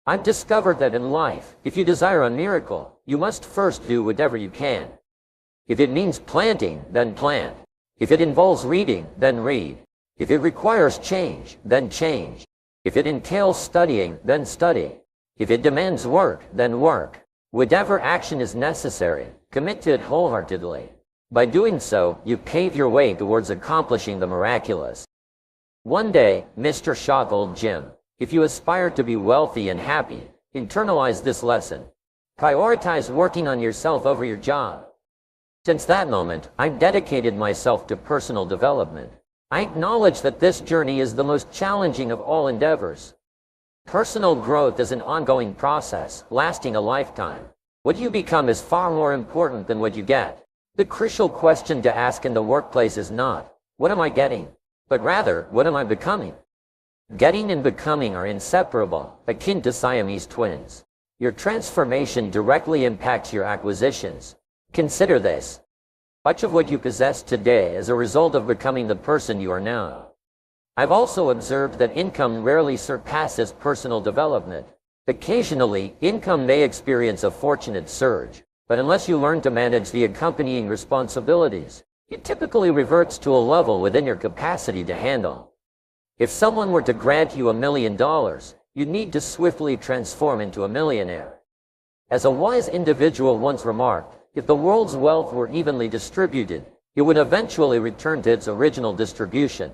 I've discovered that in life, if you desire a miracle, you must first do whatever you can. If it means planting, then plant. If it involves reading, then read. If it requires change, then change. If it entails studying, then study. If it demands work, then work. Whatever action is necessary, commit to it wholeheartedly. By doing so, you pave your way towards accomplishing the miraculous. One day, Mr. Shaw told Jim, if you aspire to be wealthy and happy, internalize this lesson. Prioritize working on yourself over your job. Since that moment, I've dedicated myself to personal development. I acknowledge that this journey is the most challenging of all endeavors. Personal growth is an ongoing process, lasting a lifetime. What you become is far more important than what you get. The crucial question to ask in the workplace is not, what am I getting? But rather, what am I becoming? Getting and becoming are inseparable, akin to Siamese twins. Your transformation directly impacts your acquisitions. Consider this. Much of what you possess today is a result of becoming the person you are now. I've also observed that income rarely surpasses personal development. Occasionally, income may experience a fortunate surge, but unless you learn to manage the accompanying responsibilities, it typically reverts to a level within your capacity to handle. If someone were to grant you $1 million, you'd need to swiftly transform into a millionaire. As a wise individual once remarked, if the world's wealth were evenly distributed, it would eventually return to its original distribution.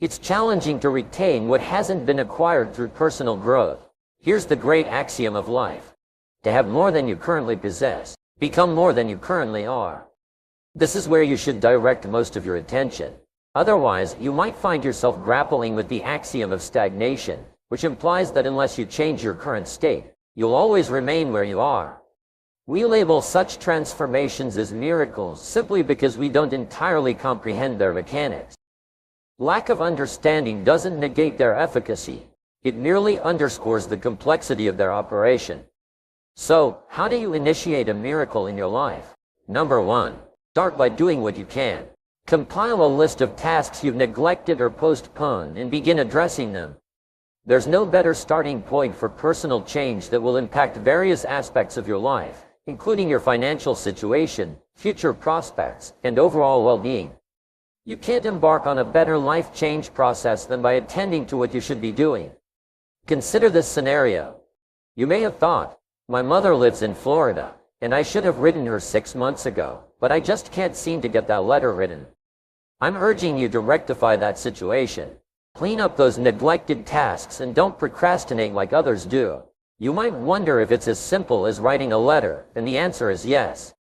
It's challenging to retain what hasn't been acquired through personal growth. Here's the great axiom of life. To have more than you currently possess, become more than you currently are. This is where you should direct most of your attention. Otherwise, you might find yourself grappling with the axiom of stagnation, which implies that unless you change your current state, you'll always remain where you are. We label such transformations as miracles simply because we don't entirely comprehend their mechanics. Lack of understanding doesn't negate their efficacy. It merely underscores the complexity of their operation. So, how do you initiate a miracle in your life? Number 1. Start by doing what you can. Compile a list of tasks you've neglected or postponed and begin addressing them. There's no better starting point for personal change that will impact various aspects of your life, including your financial situation, future prospects, and overall well-being. You can't embark on a better life change process than by attending to what you should be doing. Consider this scenario. You may have thought, my mother lives in Florida, and I should have written her 6 months ago, but I just can't seem to get that letter written. I'm urging you to rectify that situation. Clean up those neglected tasks and don't procrastinate like others do. You might wonder if it's as simple as writing a letter, and the answer is yes.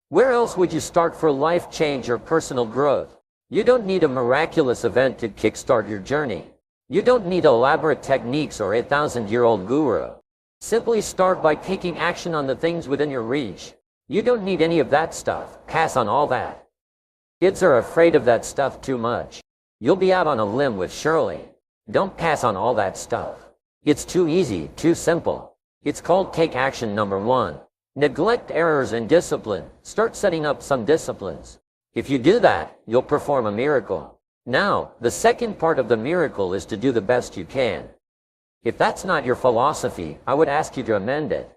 Where else would you start for life change or personal growth? You don't need a miraculous event to kickstart your journey. You don't need elaborate techniques or a 1,000-year-old guru. Simply start by taking action on the things within your reach. You don't need any of that stuff. Pass on all that. Kids are afraid of that stuff too much. You'll be out on a limb with Shirley. Don't pass on all that stuff. It's too easy, too simple. It's called take action. Number 1. Neglect errors and discipline. Start setting up some disciplines. If you do that, you'll perform a miracle. Now, the second part of the miracle is to do the best you can. If that's not your philosophy, I would ask you to amend it.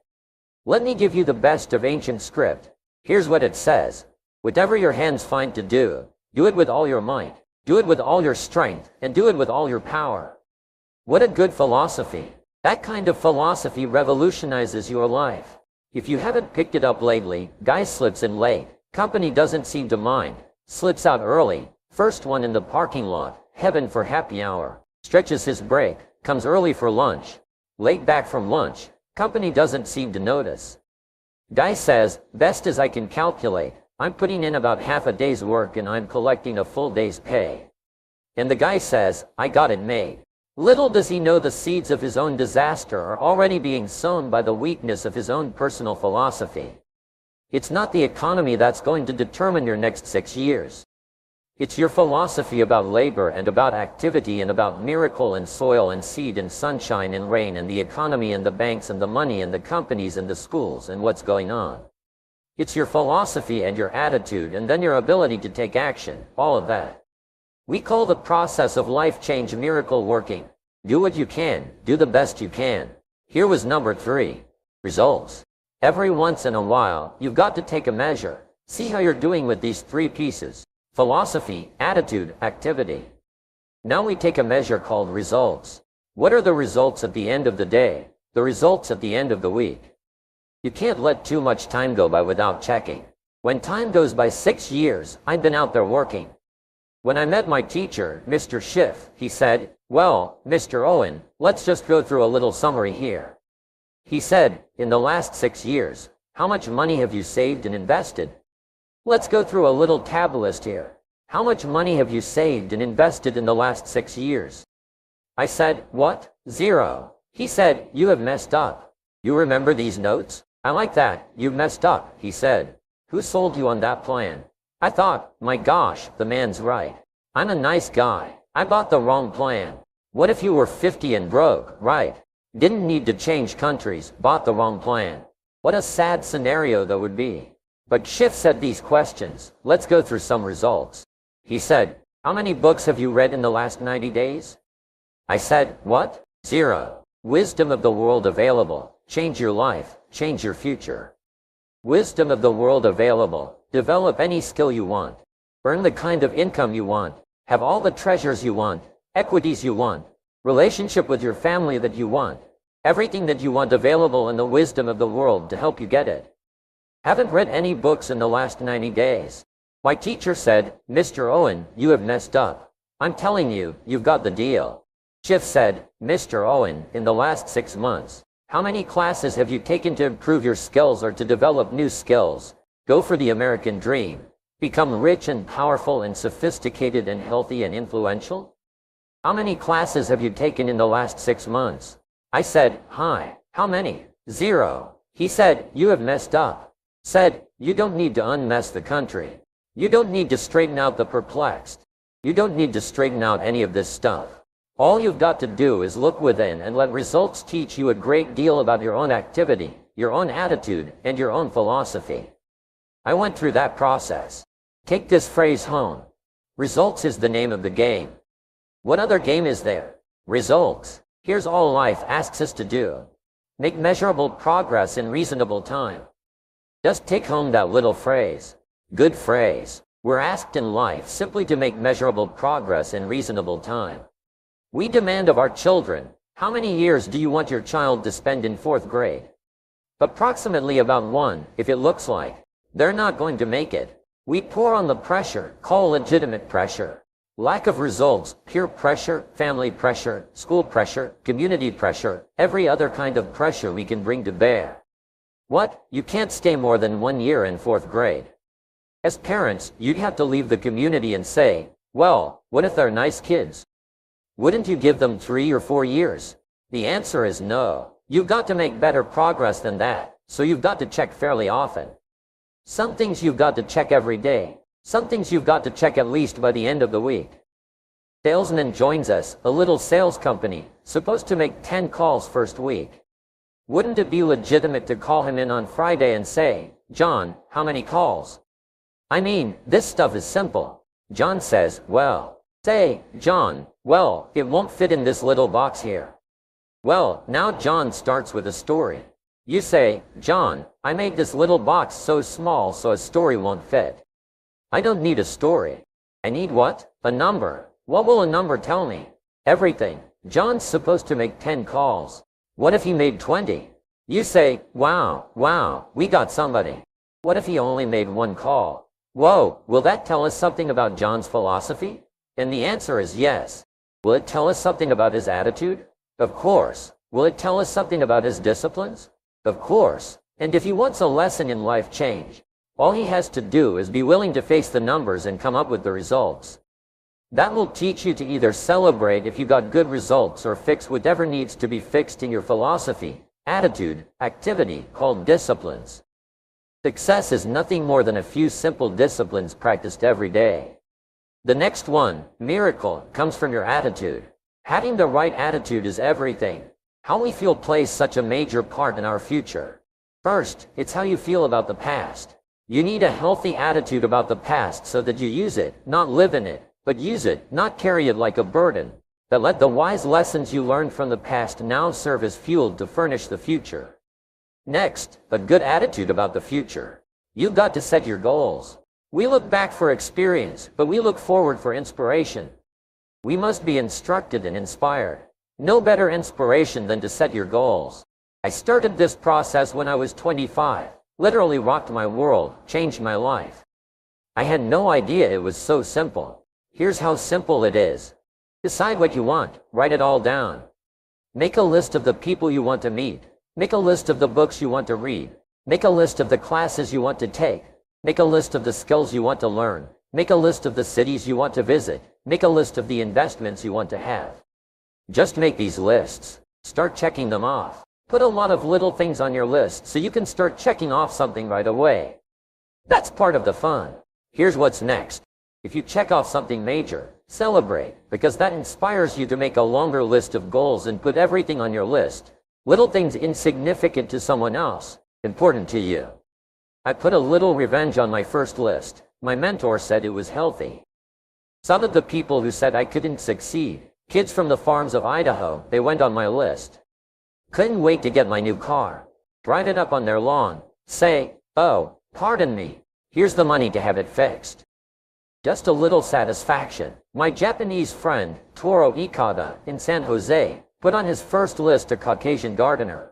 Let me give you the best of ancient script. Here's what it says. Whatever your hands find to do, do it with all your might, do it with all your strength, and do it with all your power. What a good philosophy. That kind of philosophy revolutionizes your life. If you haven't picked it up lately, guy slips in late, company doesn't seem to mind, slips out early, first one in the parking lot, heaven for happy hour, stretches his break, comes early for lunch, late back from lunch, company doesn't seem to notice. Guy says, best as I can calculate, I'm putting in about half a day's work and I'm collecting a full day's pay. And the guy says, I got it made. Little does he know the seeds of his own disaster are already being sown by the weakness of his own personal philosophy. It's not the economy that's going to determine your next 6 years. It's your philosophy about labor and about activity and about miracle and soil and seed and sunshine and rain and the economy and the banks and the money and the companies and the schools and what's going on. It's your philosophy and your attitude and then your ability to take action, all of that. We call the process of life change miracle working. Do what you can, do the best you can. Here was number 3. Results. Every once in a while, you've got to take a measure. See how you're doing with these 3 pieces: philosophy, attitude, activity. Now we take a measure called results. What are the results at the end of the day? The results at the end of the week? You can't let too much time go by without checking. When time goes by 6 years, I've been out there working. When I met my teacher, Mr. Schiff, he said, "Well, Mr. Owen, let's just go through a little summary here." He said, "In the last 6 years, how much money have you saved and invested? Let's go through a little tab list here. How much money have you saved and invested in the last 6 years?" I said, "What? 0. He said, "You have messed up. You remember these notes? I like that. You've messed up," he said. "Who sold you on that plan?" I thought, my gosh, the man's right. I'm a nice guy. I bought the wrong plan. What if you were 50 and broke, right? Didn't need to change countries, bought the wrong plan. What a sad scenario that would be. But Schiff said these questions. Let's go through some results. He said, "How many books have you read in the last 90 days? I said, "What? 0. Wisdom of the world available. Change your life, change your future. Wisdom of the world available. Develop any skill you want. Earn the kind of income you want. Have all the treasures you want, equities you want, relationship with your family that you want. Everything that you want available in the wisdom of the world to help you get it." Haven't read any books in the last 90 days. My teacher said, "Mr. Owen, you have messed up. I'm telling you, you've got the deal." Schiff said, "Mr. Owen, in the last 6 months, how many classes have you taken to improve your skills or to develop new skills? Go for the American dream. Become rich and powerful and sophisticated and healthy and influential? How many classes have you taken in the last 6 months?" I said, "Hi, how many?" 0. He said, "You have messed up." Said, "You don't need to unmess the country. You don't need to straighten out the perplexed. You don't need to straighten out any of this stuff. All you've got to do is look within and let results teach you a great deal about your own activity, your own attitude, and your own philosophy." I went through that process. Take this phrase home. Results is the name of the game. What other game is there? Results. Here's all life asks us to do. Make measurable progress in reasonable time. Just take home that little phrase. Good phrase. We're asked in life simply to make measurable progress in reasonable time. We demand of our children, how many years do you want your child to spend in 4th grade? Approximately about 1, if it looks like. They're not going to make it. We pour on the pressure, call legitimate pressure. Lack of results, peer pressure, family pressure, school pressure, community pressure, every other kind of pressure we can bring to bear. What? You can't stay more than 1 year in 4th grade. As parents, you'd have to leave the community and say, "Well, what if they're nice kids? Wouldn't you give them 3 or 4 years?" The answer is no. You've got to make better progress than that, so you've got to check fairly often. Some things you've got to check every day. Some things you've got to check at least by the end of the week. Salesman joins us, a little sales company, supposed to make 10 calls first week. Wouldn't it be legitimate to call him in on Friday and say, "John, how many calls?" I mean, this stuff is simple. John says, "Well." Say, "John, well, it won't fit in this little box here." Well, now John starts with a story. You say, "John, I made this little box so small so a story won't fit." I don't need a story. I need what? A number. What will a number tell me? Everything. John's supposed to make 10 calls. What if he made 20? You say, wow, we got somebody." What if he only made 1 call? Whoa, will that tell us something about John's philosophy? And the answer is yes. Will it tell us something about his attitude? Of course. Will it tell us something about his disciplines? Of course. And if he wants a lesson in life change, all he has to do is be willing to face the numbers and come up with the results. That will teach you to either celebrate if you got good results or fix whatever needs to be fixed in your philosophy, attitude, activity, called disciplines. Success is nothing more than a few simple disciplines practiced every day. The next one, miracle, comes from your attitude. Having the right attitude is everything. How we feel plays such a major part in our future. First, it's how you feel about the past. You need a healthy attitude about the past so that you use it, not live in it, but use it, not carry it like a burden. that let the wise lessons you learned from the past now serve as fuel to furnish the future. Next, a good attitude about the future. You've got to set your goals. We look back for experience, but we look forward for inspiration. We must be instructed and inspired. No better inspiration than to set your goals. I started this process when I was 25. Literally rocked my world, changed my life. I had no idea it was so simple. Here's how simple it is. Decide what you want, write it all down. Make a list of the people you want to meet. Make a list of the books you want to read. Make a list of the classes you want to take. Make a list of the skills you want to learn. Make a list of the cities you want to visit. Make a list of the investments you want to have. Just make these lists. Start checking them off. Put a lot of little things on your list so you can start checking off something right away. That's part of the fun. Here's what's next. If you check off something major, celebrate, because that inspires you to make a longer list of goals and put everything on your list. Little things insignificant to someone else, important to you. I put a little revenge on my first list. My mentor said it was healthy. Some of the people who said I couldn't succeed, kids from the farms of Idaho, they went on my list. Couldn't wait to get my new car. Drive it up on their lawn. Say, "Oh, pardon me. Here's the money to have it fixed." Just a little satisfaction. My Japanese friend, Toro Ikada, in San Jose, put on his first list a Caucasian gardener.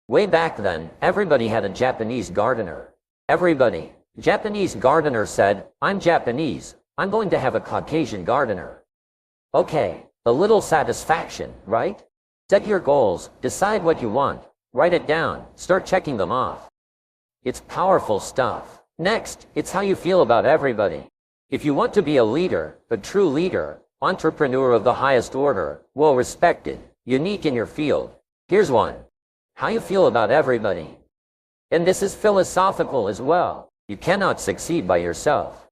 Way back then, everybody had a Japanese gardener. Everybody. Japanese gardener said, "I'm Japanese. I'm going to have a Caucasian gardener." Okay, a little satisfaction, right? Set your goals, decide what you want, write it down, start checking them off. It's powerful stuff. Next, it's how you feel about everybody. If you want to be a leader, a true leader, entrepreneur of the highest order, well respected, unique in your field, here's one. How you feel about everybody. And this is philosophical as well. You cannot succeed by yourself.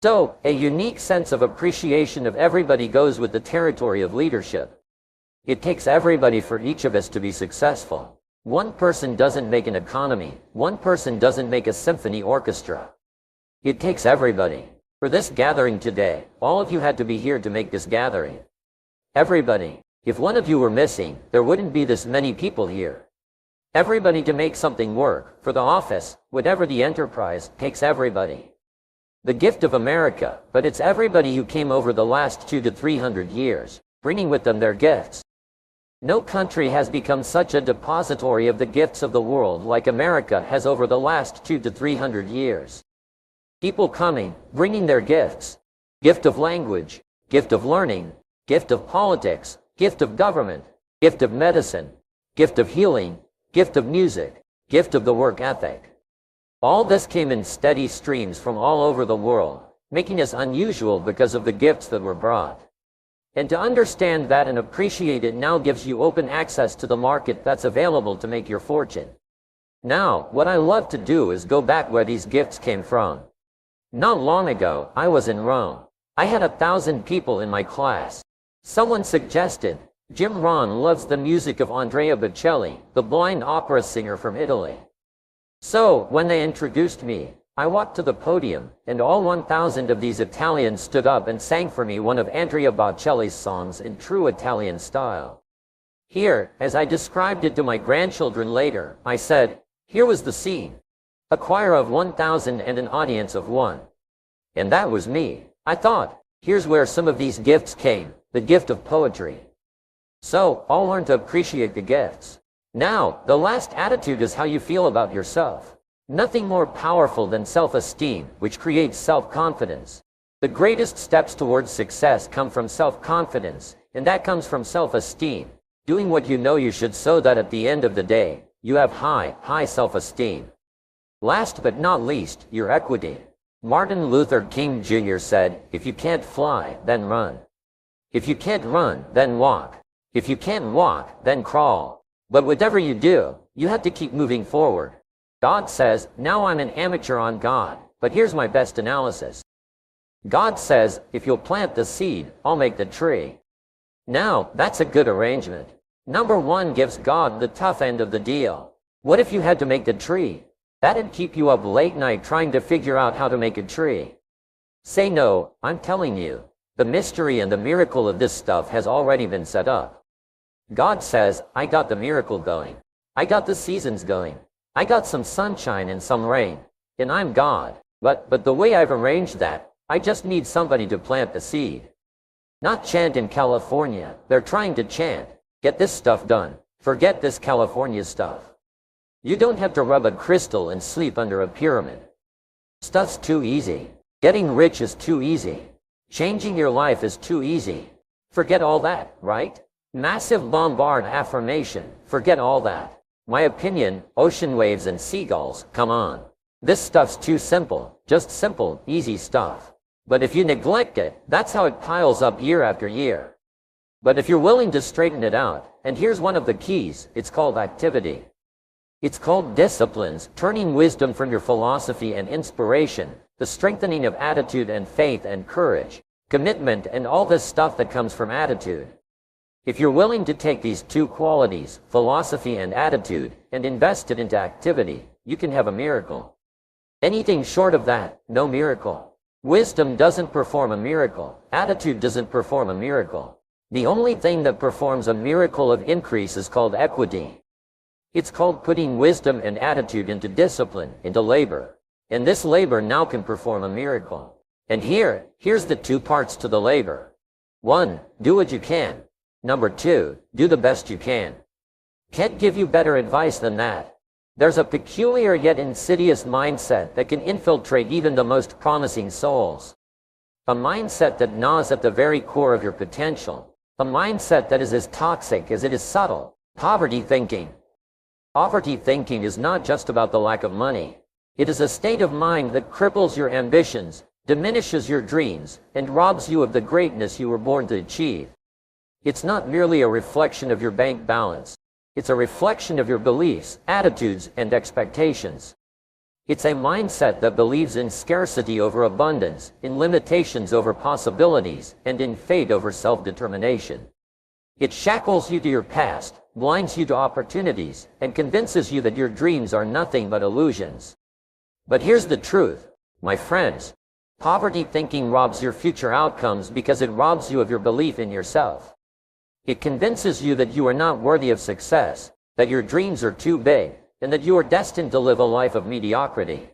So, a unique sense of appreciation of everybody goes with the territory of leadership. It takes everybody for each of us to be successful. One person doesn't make an economy. One person doesn't make a symphony orchestra. It takes everybody. For this gathering today, all of you had to be here to make this gathering. Everybody. If one of you were missing, there wouldn't be this many people here. Everybody to make something work, for the office, whatever the enterprise, takes everybody. The gift of America, but it's everybody who came over the last 200 to 300 years, bringing with them their gifts. No country has become such a depository of the gifts of the world like America has over the last 200 to 300 years. People coming, bringing their gifts. Gift of language, gift of learning, gift of politics, gift of government, gift of medicine, gift of healing, gift of music, gift of the work ethic. All this came in steady streams from all over the world, making us unusual because of the gifts that were brought. And to understand that and appreciate it now gives you open access to the market that's available to make your fortune. Now, what I love to do is go back where these gifts came from. Not long ago, I was in Rome. I had 1,000 people in my class. Someone suggested, Jim Rohn loves the music of Andrea Bocelli, the blind opera singer from Italy. So, when they introduced me, I walked to the podium, and all 1,000 of these Italians stood up and sang for me one of Andrea Bocelli's songs in true Italian style. Here, as I described it to my grandchildren later, I said, here was the scene. A choir of 1,000 and an audience of 1. And that was me. I thought, here's where some of these gifts came, the gift of poetry. So, I'll learn to appreciate the gifts. Now, the last attitude is how you feel about yourself. Nothing more powerful than self-esteem, which creates self-confidence. The greatest steps towards success come from self-confidence, and that comes from self-esteem. Doing what you know you should so that at the end of the day, you have high self-esteem. Last but not least, your equity. Martin Luther King Jr. said, if you can't fly, then run. If you can't run, then walk. If you can't walk, then crawl. But whatever you do, you have to keep moving forward. God says, now I'm an amateur on God, but here's my best analysis. God says, if you'll plant the seed, I'll make the tree. Now, that's a good arrangement. Number one gives God the tough end of the deal. What if you had to make the tree? That'd keep you up late night trying to figure out how to make a tree. Say no, I'm telling you. The mystery and the miracle of this stuff has already been set up. God says, I got the miracle going. I got the seasons going. I got some sunshine and some rain. And I'm God. But the way I've arranged that, I just need somebody to plant the seed. Not chant in California. They're trying to chant. Get this stuff done. Forget this California stuff. You don't have to rub a crystal and sleep under a pyramid. Stuff's too easy. Getting rich is too easy. Changing your life is too easy. Forget all that, right? Massive bombard affirmation. Forget all that. My opinion, ocean waves and seagulls, come on. This stuff's too simple. Just simple, easy stuff. But if you neglect it, that's how it piles up year after year. But if you're willing to straighten it out, and here's one of the keys, it's called activity. It's called disciplines, turning wisdom from your philosophy and inspiration, the strengthening of attitude and faith and courage, commitment and all this stuff that comes from attitude. If you're willing to take these two qualities, philosophy and attitude, and invest it into activity, you can have a miracle. Anything short of that, no miracle. Wisdom doesn't perform a miracle. Attitude doesn't perform a miracle. The only thing that performs a miracle of increase is called equity. It's called putting wisdom and attitude into discipline, into labor. And this labor now can perform a miracle. And here's the two parts to the labor. 1, do what you can. Number 2, do the best you can. Can't give you better advice than that. There's a peculiar yet insidious mindset that can infiltrate even the most promising souls. A mindset that gnaws at the very core of your potential. A mindset that is as toxic as it is subtle. Poverty thinking. Poverty thinking is not just about the lack of money. It is a state of mind that cripples your ambitions, diminishes your dreams, and robs you of the greatness you were born to achieve. It's not merely a reflection of your bank balance. It's a reflection of your beliefs, attitudes, and expectations. It's a mindset that believes in scarcity over abundance, in limitations over possibilities, and in fate over self-determination. It shackles you to your past, blinds you to opportunities, and convinces you that your dreams are nothing but illusions. But here's the truth, my friends. Poverty thinking robs your future outcomes because it robs you of your belief in yourself. It convinces you that you are not worthy of success, that your dreams are too big, and that you are destined to live a life of mediocrity.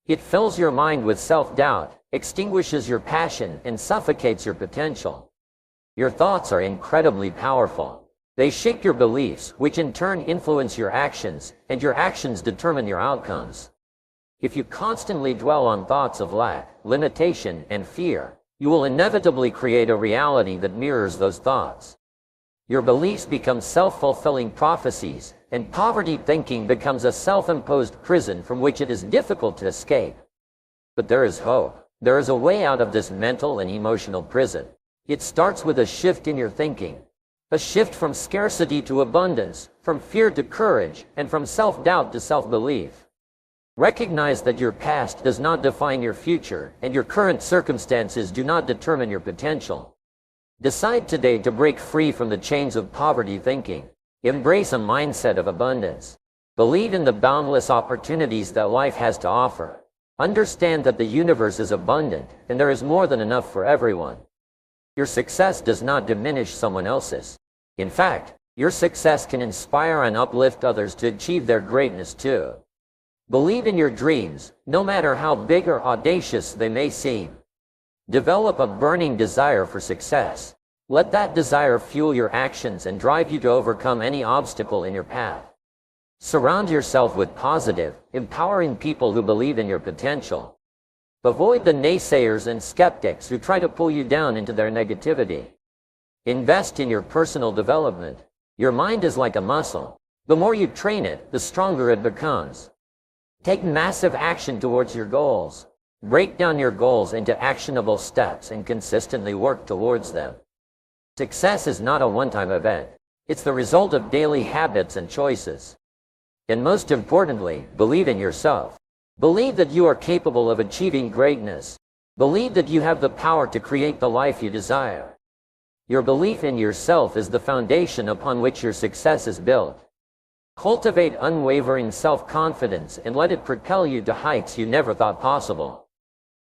It fills your mind with self-doubt, extinguishes your passion, and suffocates your potential. Your thoughts are incredibly powerful. They shape your beliefs, which in turn influence your actions, and your actions determine your outcomes. If you constantly dwell on thoughts of lack, limitation, and fear, you will inevitably create a reality that mirrors those thoughts. Your beliefs become self-fulfilling prophecies, and poverty thinking becomes a self-imposed prison from which it is difficult to escape. But there is hope. There is a way out of this mental and emotional prison. It starts with a shift in your thinking. A shift from scarcity to abundance, from fear to courage, and from self-doubt to self-belief. Recognize that your past does not define your future, and your current circumstances do not determine your potential. Decide today to break free from the chains of poverty thinking. Embrace a mindset of abundance. Believe in the boundless opportunities that life has to offer. Understand that the universe is abundant, and there is more than enough for everyone. Your success does not diminish someone else's. In fact, your success can inspire and uplift others to achieve their greatness too. Believe in your dreams, no matter how big or audacious they may seem. Develop a burning desire for success. Let that desire fuel your actions and drive you to overcome any obstacle in your path. Surround yourself with positive, empowering people who believe in your potential. Avoid the naysayers and skeptics who try to pull you down into their negativity. Invest in your personal development. Your mind is like a muscle. The more you train it, the stronger it becomes. Take massive action towards your goals. Break down your goals into actionable steps and consistently work towards them. Success is not a one-time event. It's the result of daily habits and choices. And most importantly, believe in yourself. Believe that you are capable of achieving greatness. Believe that you have the power to create the life you desire. Your belief in yourself is the foundation upon which your success is built. Cultivate unwavering self-confidence and let it propel you to heights you never thought possible.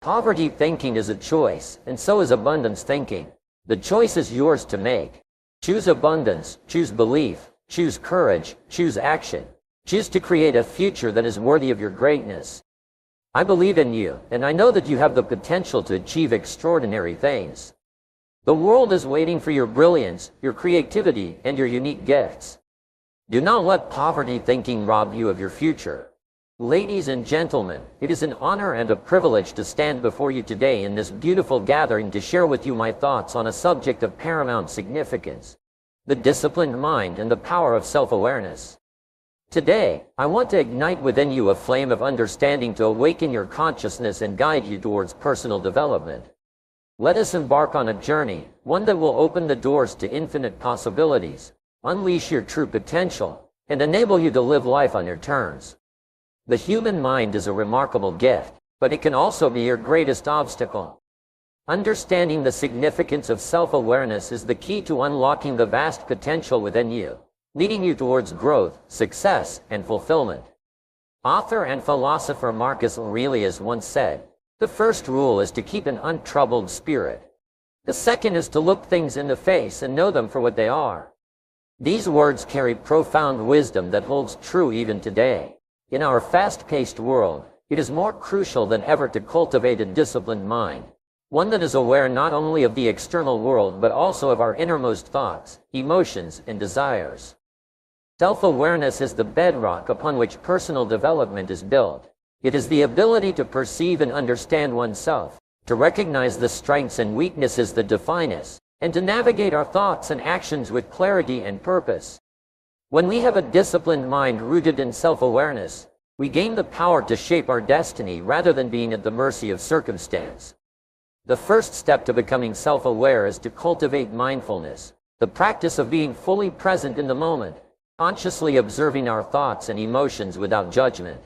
Poverty thinking is a choice, and so is abundance thinking. The choice is yours to make. Choose abundance, choose belief, choose courage, choose action. Choose to create a future that is worthy of your greatness. I believe in you, and I know that you have the potential to achieve extraordinary things. The world is waiting for your brilliance, your creativity, and your unique gifts. Do not let poverty thinking rob you of your future. Ladies and gentlemen, it is an honor and a privilege to stand before you today in this beautiful gathering to share with you my thoughts on a subject of paramount significance: the disciplined mind and the power of self-awareness. Today, I want to ignite within you a flame of understanding to awaken your consciousness and guide you towards personal development. Let us embark on a journey, one that will open the doors to infinite possibilities, unleash your true potential, and enable you to live life on your terms. The human mind is a remarkable gift, but it can also be your greatest obstacle. Understanding the significance of self-awareness is the key to unlocking the vast potential within you, leading you towards growth, success, and fulfillment. Author and philosopher Marcus Aurelius once said, "The first rule is to keep an untroubled spirit. The second is to look things in the face and know them for what they are." These words carry profound wisdom that holds true even today. In our fast-paced world, it is more crucial than ever to cultivate a disciplined mind, one that is aware not only of the external world but also of our innermost thoughts, emotions, and desires. Self-awareness is the bedrock upon which personal development is built. It is the ability to perceive and understand oneself, to recognize the strengths and weaknesses that define us, and to navigate our thoughts and actions with clarity and purpose. When we have a disciplined mind rooted in self-awareness, we gain the power to shape our destiny rather than being at the mercy of circumstance. The first step to becoming self-aware is to cultivate mindfulness, the practice of being fully present in the moment, consciously observing our thoughts and emotions without judgment.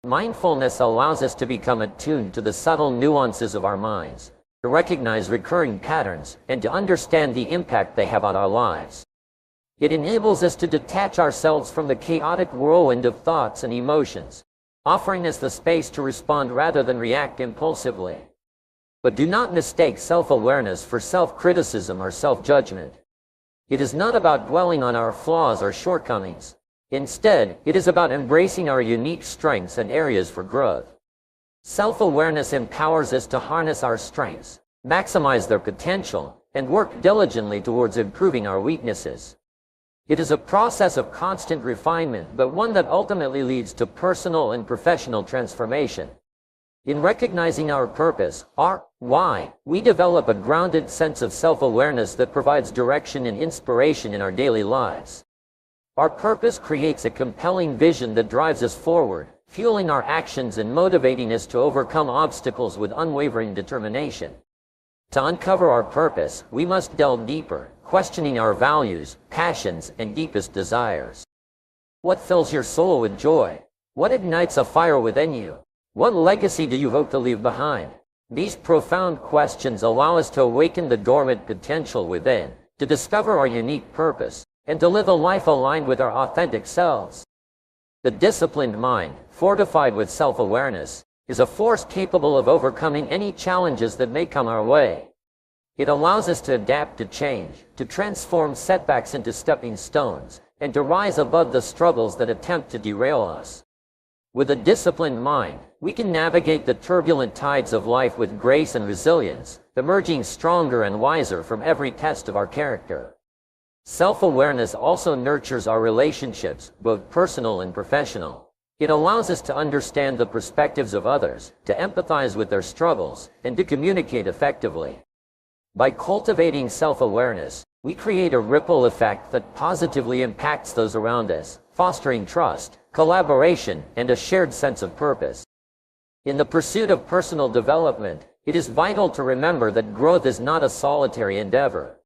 Mindfulness allows us to become attuned to the subtle nuances of our minds, to recognize recurring patterns, and to understand the impact they have on our lives. It enables us to detach ourselves from the chaotic whirlwind of thoughts and emotions, offering us the space to respond rather than react impulsively. But do not mistake self-awareness for self-criticism or self-judgment. It is not about dwelling on our flaws or shortcomings. Instead, it is about embracing our unique strengths and areas for growth. Self-awareness empowers us to harness our strengths, maximize their potential, and work diligently towards improving our weaknesses. It is a process of constant refinement, but one that ultimately leads to personal and professional transformation. In recognizing our purpose, our why, we develop a grounded sense of self-awareness that provides direction and inspiration in our daily lives. Our purpose creates a compelling vision that drives us forward, fueling our actions and motivating us to overcome obstacles with unwavering determination. To uncover our purpose, we must delve deeper, questioning our values, passions, and deepest desires. What fills your soul with joy? What ignites a fire within you? What legacy do you hope to leave behind? These profound questions allow us to awaken the dormant potential within, to discover our unique purpose, and to live a life aligned with our authentic selves. The disciplined mind, fortified with self-awareness, is a force capable of overcoming any challenges that may come our way. It allows us to adapt to change, to transform setbacks into stepping stones, and to rise above the struggles that attempt to derail us. With a disciplined mind, we can navigate the turbulent tides of life with grace and resilience, emerging stronger and wiser from every test of our character. Self-awareness also nurtures our relationships, both personal and professional. It allows us to understand the perspectives of others, to empathize with their struggles, and to communicate effectively. By cultivating self-awareness, we create a ripple effect that positively impacts those around us, fostering trust, collaboration, and a shared sense of purpose. In the pursuit of personal development, it is vital to remember that growth is not a solitary endeavor.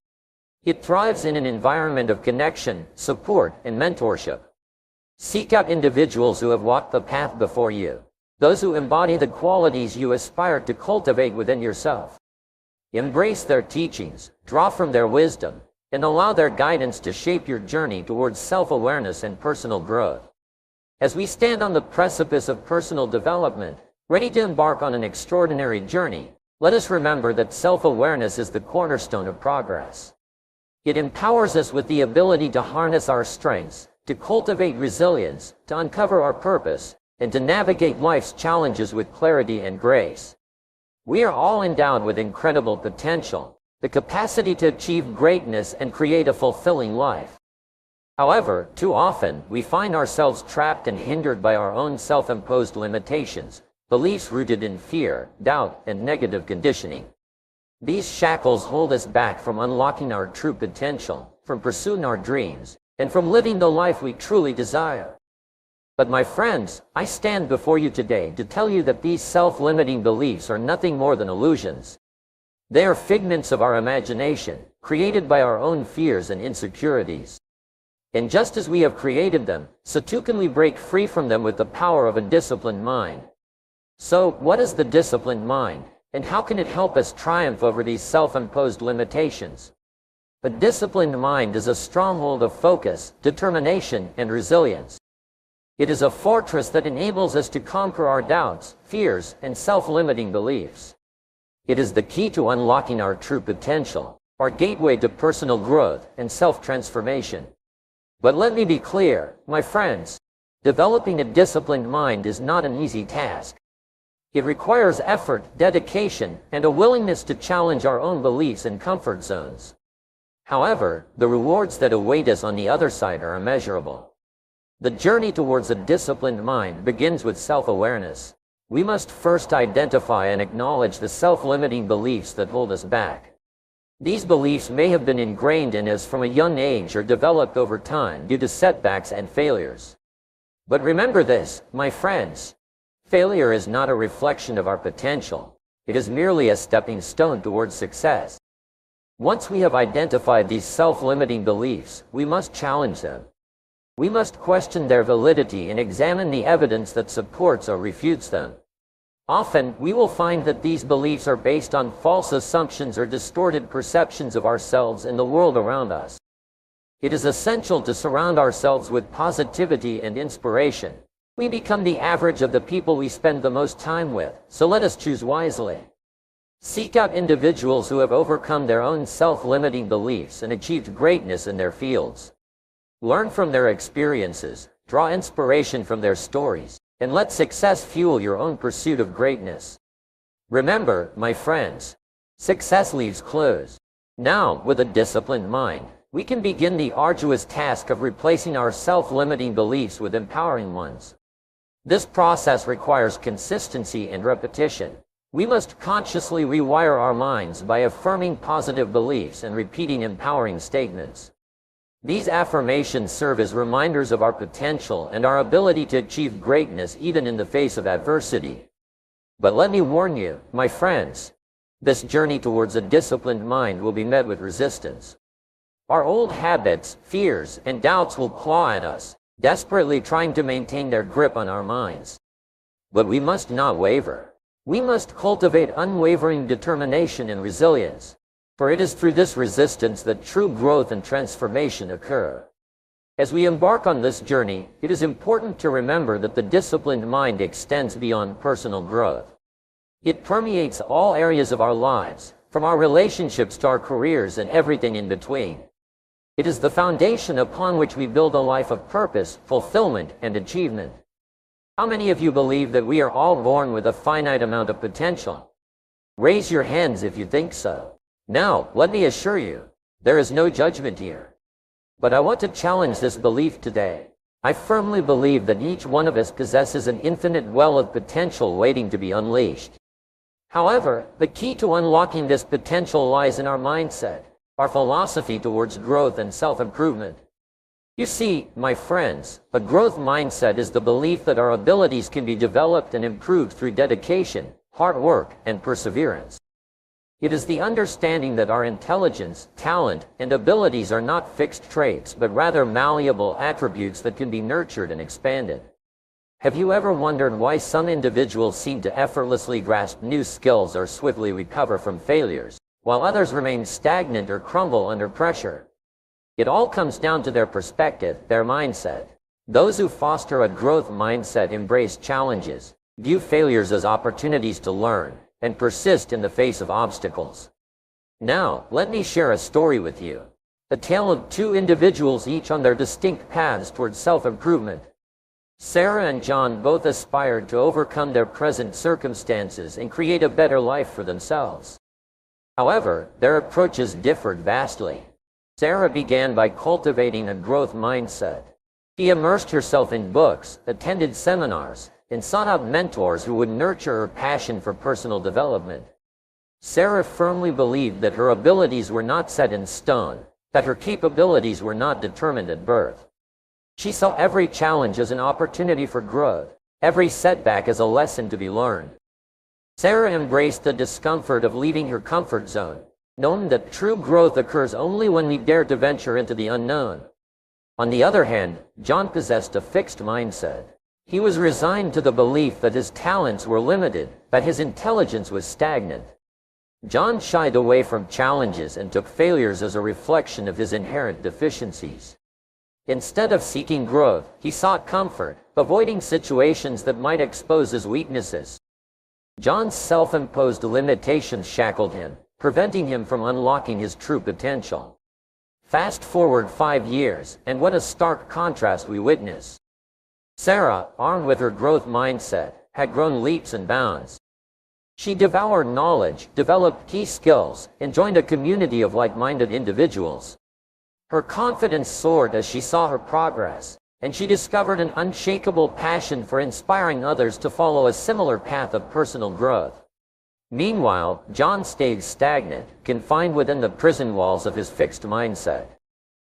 It thrives in an environment of connection, support, and mentorship. Seek out individuals who have walked the path before you, those who embody the qualities you aspire to cultivate within yourself. Embrace their teachings, draw from their wisdom, and allow their guidance to shape your journey towards self-awareness and personal growth. As we stand on the precipice of personal development, Ready to embark on an extraordinary journey, let us remember that self-awareness is the cornerstone of progress. It empowers us with the ability to harness our strengths, to cultivate resilience, to uncover our purpose, and to navigate life's challenges with clarity and grace. We are all endowed with incredible potential, the capacity to achieve greatness and create a fulfilling life. However, too often, we find ourselves trapped and hindered by our own self-imposed limitations, beliefs rooted in fear, doubt, and negative conditioning. These shackles hold us back from unlocking our true potential, from pursuing our dreams, and from living the life we truly desire. But my friends, I stand before you today to tell you that these self-limiting beliefs are nothing more than illusions. They are figments of our imagination, created by our own fears and insecurities. And just as we have created them, so too can we break free from them with the power of a disciplined mind. So, what is the disciplined mind, and how can it help us triumph over these self-imposed limitations? A disciplined mind is a stronghold of focus, determination, and resilience. It is a fortress that enables us to conquer our doubts, fears, and self-limiting beliefs. It is the key to unlocking our true potential, our gateway to personal growth and self-transformation. But let me be clear, my friends, developing a disciplined mind is not an easy task. It requires effort, dedication, and a willingness to challenge our own beliefs and comfort zones. However, the rewards that await us on the other side are immeasurable. The journey towards a disciplined mind begins with self-awareness. We must first identify and acknowledge the self-limiting beliefs that hold us back. These beliefs may have been ingrained in us from a young age or developed over time due to setbacks and failures. But remember this, my friends. Failure is not a reflection of our potential. It is merely a stepping stone towards success. Once we have identified these self-limiting beliefs, we must challenge them. We must question their validity and examine the evidence that supports or refutes them. Often, we will find that these beliefs are based on false assumptions or distorted perceptions of ourselves and the world around us. It is essential to surround ourselves with positivity and inspiration. We become the average of the people we spend the most time with, so let us choose wisely. Seek out individuals who have overcome their own self-limiting beliefs and achieved greatness in their fields. Learn from their experiences, draw inspiration from their stories, and let success fuel your own pursuit of greatness. Remember, my friends, success leaves clues. Now, with a disciplined mind, we can begin the arduous task of replacing our self-limiting beliefs with empowering ones. This process requires consistency and repetition. We must consciously rewire our minds by affirming positive beliefs and repeating empowering statements. These affirmations serve as reminders of our potential and our ability to achieve greatness even in the face of adversity. But let me warn you, my friends, this journey towards a disciplined mind will be met with resistance. Our old habits, fears, and doubts will claw at us, desperately trying to maintain their grip on our minds. But we must not waver. We must cultivate unwavering determination and resilience, for it is through this resistance that true growth and transformation occur. As we embark on this journey, it is important to remember that the disciplined mind extends beyond personal growth. It permeates all areas of our lives, from our relationships to our careers and everything in between. It is the foundation upon which we build a life of purpose, fulfillment, and achievement. How many of you believe that we are all born with a finite amount of potential? Raise your hands if you think so. Now, let me assure you, there is no judgment here. But I want to challenge this belief today. I firmly believe that each one of us possesses an infinite well of potential waiting to be unleashed. However, the key to unlocking this potential lies in our mindset, our philosophy towards growth and self-improvement. You see, my friends, a growth mindset is the belief that our abilities can be developed and improved through dedication, hard work, and perseverance. It is the understanding that our intelligence, talent, and abilities are not fixed traits, but rather malleable attributes that can be nurtured and expanded. Have you ever wondered why some individuals seem to effortlessly grasp new skills or swiftly recover from failures, while others remain stagnant or crumble under pressure? It all comes down to their perspective, their mindset. Those who foster a growth mindset embrace challenges, View failures as opportunities to learn, and persist in the face of obstacles. Now, let me share a story with you. A tale of two individuals each on their distinct paths towards self-improvement. Sarah and John both aspired to overcome their present circumstances and create a better life for themselves. However, their approaches differed vastly. Sarah began by cultivating a growth mindset. She immersed herself in books, attended seminars, and sought out mentors who would nurture her passion for personal development. Sarah firmly believed that her abilities were not set in stone, that her capabilities were not determined at birth. She saw every challenge as an opportunity for growth, every setback as a lesson to be learned. Sarah embraced the discomfort of leaving her comfort zone, knowing that true growth occurs only when we dare to venture into the unknown. On the other hand, John possessed a fixed mindset. He was resigned to the belief that his talents were limited, that his intelligence was stagnant. John shied away from challenges and took failures as a reflection of his inherent deficiencies. Instead of seeking growth, he sought comfort, avoiding situations that might expose his weaknesses. John's self-imposed limitations shackled him, preventing him from unlocking his true potential. Fast forward 5 years, and what a stark contrast we witness. Sarah, armed with her growth mindset, had grown leaps and bounds. She devoured knowledge, developed key skills, and joined a community of like-minded individuals. Her confidence soared as she saw her progress, and she discovered an unshakable passion for inspiring others to follow a similar path of personal growth. Meanwhile, John stayed stagnant, confined within the prison walls of his fixed mindset.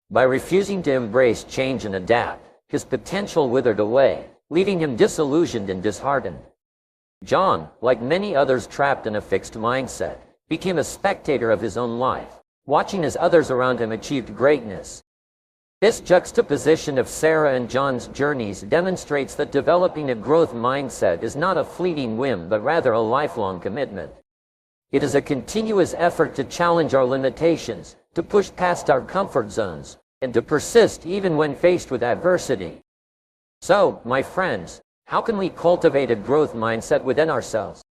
By refusing to embrace change and adapt, his potential withered away, leaving him disillusioned and disheartened. John, like many others trapped in a fixed mindset, became a spectator of his own life, watching as others around him achieved greatness. This juxtaposition of Sarah and John's journeys demonstrates that developing a growth mindset is not a fleeting whim but rather a lifelong commitment. It is a continuous effort to challenge our limitations, to push past our comfort zones, and to persist even when faced with adversity. So, my friends, how can we cultivate a growth mindset within ourselves?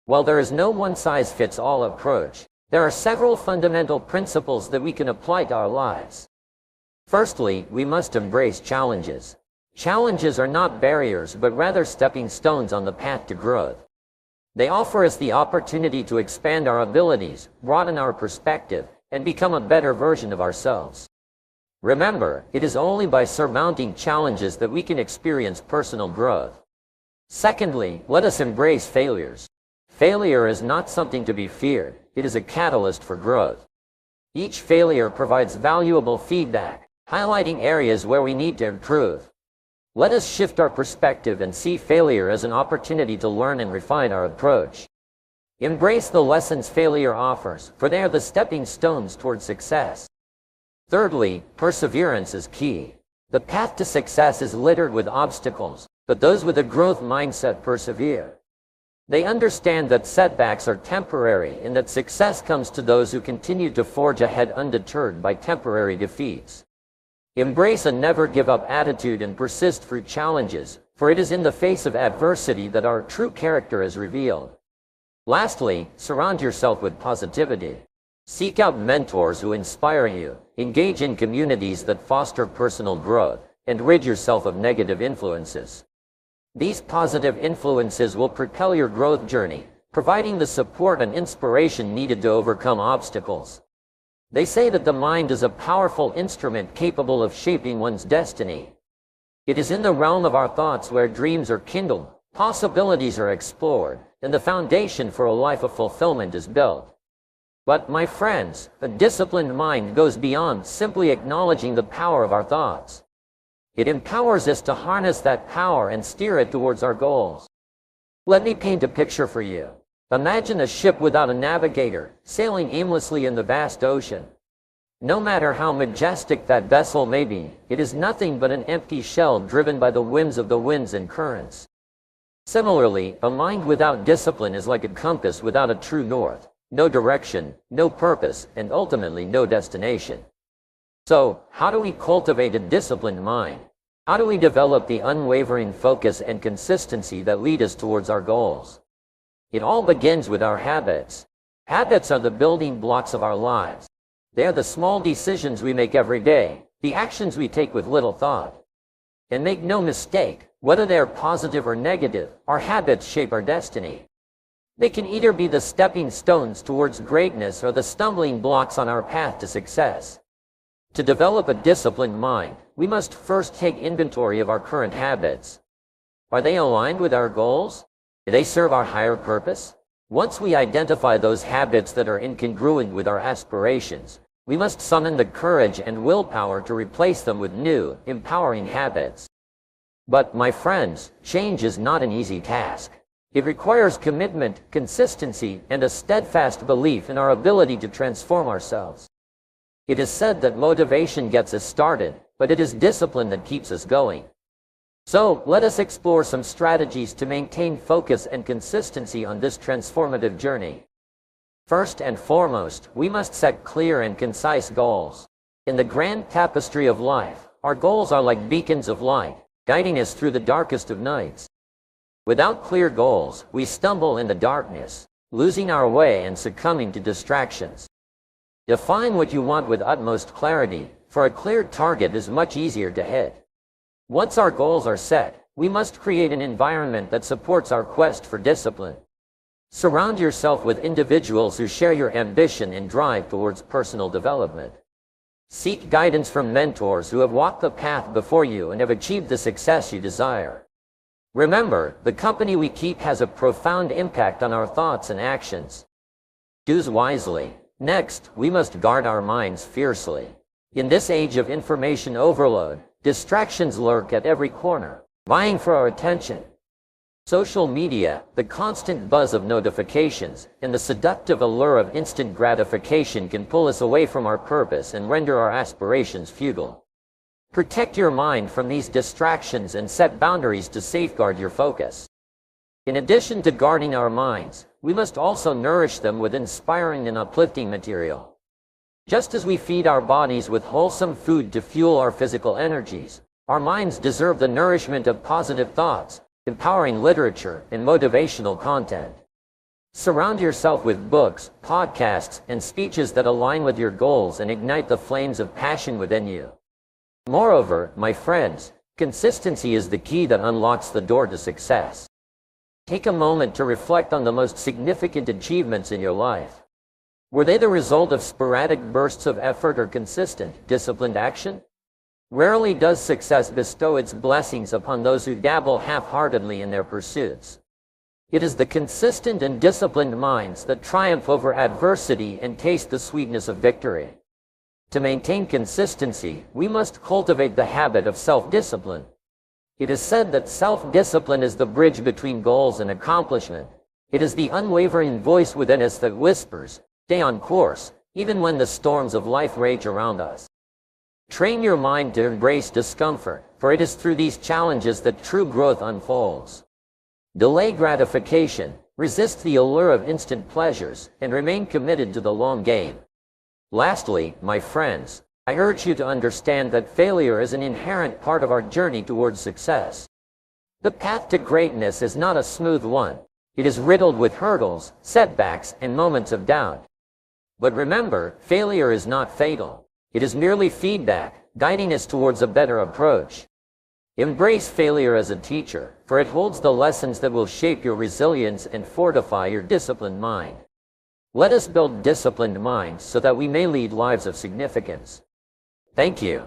While there is no one-size-fits-all approach, there are several fundamental principles that we can apply to our lives. Firstly, we must embrace challenges. Challenges are not barriers, but rather stepping stones on the path to growth. They offer us the opportunity to expand our abilities, broaden our perspective, and become a better version of ourselves. Remember, it is only by surmounting challenges that we can experience personal growth. Secondly, let us embrace failures. Failure is not something to be feared, it is a catalyst for growth. Each failure provides valuable feedback, highlighting areas where we need to improve. Let us shift our perspective and see failure as an opportunity to learn and refine our approach. Embrace the lessons failure offers, for they are the stepping stones toward success. Thirdly, perseverance is key. The path to success is littered with obstacles, but those with a growth mindset persevere. They understand that setbacks are temporary and that success comes to those who continue to forge ahead undeterred by temporary defeats. Embrace a never-give-up attitude and persist through challenges, for it is in the face of adversity that our true character is revealed. Lastly, surround yourself with positivity. Seek out mentors who inspire you, engage in communities that foster personal growth, and rid yourself of negative influences. These positive influences will propel your growth journey, providing the support and inspiration needed to overcome obstacles. They say that the mind is a powerful instrument capable of shaping one's destiny. It is in the realm of our thoughts where dreams are kindled, possibilities are explored, and the foundation for a life of fulfillment is built. But, my friends, a disciplined mind goes beyond simply acknowledging the power of our thoughts. It empowers us to harness that power and steer it towards our goals. Let me paint a picture for you. Imagine a ship without a navigator, sailing aimlessly in the vast ocean. No matter how majestic that vessel may be, it is nothing but an empty shell driven by the whims of the winds and currents. Similarly, a mind without discipline is like a compass without a true north. No direction, no purpose, and ultimately no destination. So, how do we cultivate a disciplined mind? How do we develop the unwavering focus and consistency that lead us towards our goals? It all begins with our habits. Habits are the building blocks of our lives. They are the small decisions we make every day, the actions we take with little thought. And make no mistake, whether they are positive or negative, our habits shape our destiny. They can either be the stepping stones towards greatness or the stumbling blocks on our path to success. To develop a disciplined mind, we must first take inventory of our current habits. Are they aligned with our goals? Do they serve our higher purpose? Once we identify those habits that are incongruent with our aspirations, we must summon the courage and willpower to replace them with new, empowering habits. But, my friends, change is not an easy task. It requires commitment, consistency, and a steadfast belief in our ability to transform ourselves. It is said that motivation gets us started, but it is discipline that keeps us going. So, let us explore some strategies to maintain focus and consistency on this transformative journey. First and foremost, we must set clear and concise goals. In the grand tapestry of life, our goals are like beacons of light, guiding us through the darkest of nights. Without clear goals, we stumble in the darkness, losing our way and succumbing to distractions. Define what you want with utmost clarity, for a clear target is much easier to hit. Once our goals are set, we must create an environment that supports our quest for discipline. Surround yourself with individuals who share your ambition and drive towards personal development. Seek guidance from mentors who have walked the path before you and have achieved the success you desire. Remember, the company we keep has a profound impact on our thoughts and actions. Choose wisely. Next, we must guard our minds fiercely. In this age of information overload, distractions lurk at every corner, vying for our attention. Social media, the constant buzz of notifications, and the seductive allure of instant gratification can pull us away from our purpose and render our aspirations futile. Protect your mind from these distractions and set boundaries to safeguard your focus. In addition to guarding our minds, we must also nourish them with inspiring and uplifting material. Just as we feed our bodies with wholesome food to fuel our physical energies, our minds deserve the nourishment of positive thoughts, empowering literature, and motivational content. Surround yourself with books, podcasts, and speeches that align with your goals and ignite the flames of passion within you. Moreover, my friends, consistency is the key that unlocks the door to success. Take a moment to reflect on the most significant achievements in your life. Were they the result of sporadic bursts of effort or consistent, disciplined action? Rarely does success bestow its blessings upon those who dabble half-heartedly in their pursuits. It is the consistent and disciplined minds that triumph over adversity and taste the sweetness of victory. To maintain consistency, we must cultivate the habit of self-discipline. It is said that self-discipline is the bridge between goals and accomplishment. It is the unwavering voice within us that whispers, "Stay on course," even when the storms of life rage around us. Train your mind to embrace discomfort, for it is through these challenges that true growth unfolds. Delay gratification, resist the allure of instant pleasures, and remain committed to the long game. Lastly, my friends, I urge you to understand that failure is an inherent part of our journey towards success. The path to greatness is not a smooth one. It is riddled with hurdles, setbacks, and moments of doubt. But remember, failure is not fatal. It is merely feedback, guiding us towards a better approach. Embrace failure as a teacher, for it holds the lessons that will shape your resilience and fortify your disciplined mind. Let us build disciplined minds so that we may lead lives of significance. Thank you.